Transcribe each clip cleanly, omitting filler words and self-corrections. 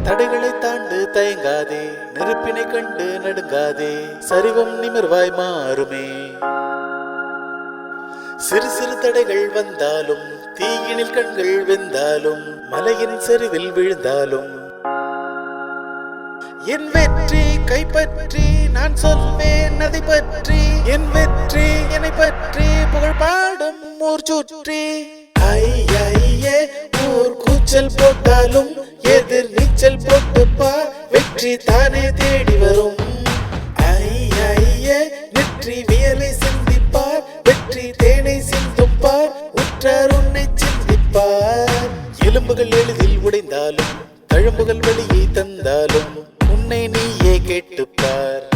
தடைகளை தாண்டு தயங்காதே, நெருப்பினை கண்டு நடுங்காதே, சரிவும் நிமிர்வாய் மாறுமே. சிறு சிறு தடைகள் வந்தாலும், தீயினில் கண்கள் வெந்தாலும், மலையின் சரிவில் விழுந்தாலும், என் வெற்றி கைப்பற்றி நான் சொல்வேன் அதை பற்றி. என் வெற்றி என்னை பற்றி புகழ் பாடும் ஊர் சுற்றி. ஐயே ஊர் கூச்சல் போட்டாலும் எதிர் நீச்சல் போட்டுப்பா, வெற்றி தானே தேடி வரும். ஐயே நெற்றி வியலை சிந்திப்பார், வெற்றி தேனை சிந்துப்பார், உற்றார் உன்னை சிந்திப்பார். எலும்புகள் எளிதில் உடைந்தாலும், தழும்புகள் வெளியே தந்தாலும், உன்னை நீயே கேட்டுப்பார்.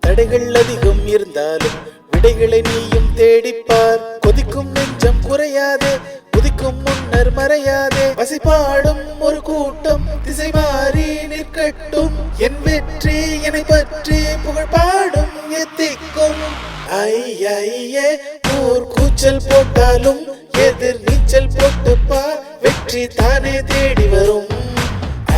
தடைகள் அதிகம் இருந்தாலும் விடைகளை நீயும் தேடிப்பார். கொதிக்கும் நெஞ்சம் குறையாதே, உதிக்கும் முன்னர் மறையாதே. வசிப்பாடும் ஒரு கூட்டம் திசை மாறி நிற்கட்டும், என் வெற்றி என்னை பற்றி புகழ் பாடும் எத்திக்கும். ஐயே ஊர் கூச்சல் போட்டாலும் எதிர் நீச்சல் போட்டுப்பா, வெற்றி தானே தேடி வரும்.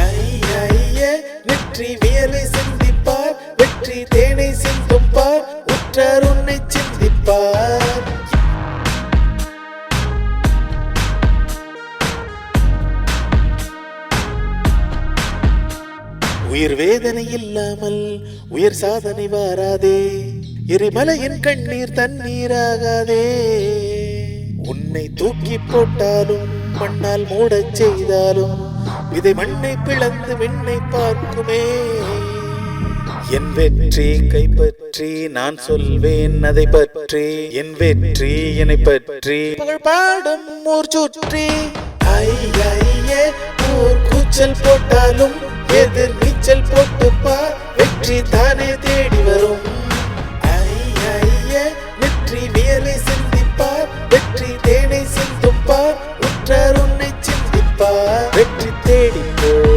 ஐயே நெற்றி வியலை சிந்திப்பார், வெற்றி தேனை சிந்துப்பார், உற்றார் உன்னை சிந்திப்பார். உயிர் வேதனை இல்லாமல் உயர் சாதனை வாராதே, எரிமலையின் கண்ணீர் தண்ணீராகாதே. உன்னை தூக்கி போட்டாலும் மண்ணால் மூடச் செய்தாலும், விதை மண்ணை பிளந்து விண்ணை பார்க்குமே. என் வெற்றி கைப்பற்றி நான் சொல்வேன் அதை பற்றி. என் வெற்றி என்னை பற்றி புகழ் பாடும் ஊர் சுற்றி. ஐயே ஊர் கூச்சல் போட்டாலும் எதிர் நீச்சல் போட்டுப்பா, வெற்றி தானே தேடி வரும். ஐயே நெற்றி வியலை சிந்திப்பார், வெற்றி தேனை சிந்துப்பார், உற்றார் உன்னை சிந்திப்பார். வெற்றி தேடி போ.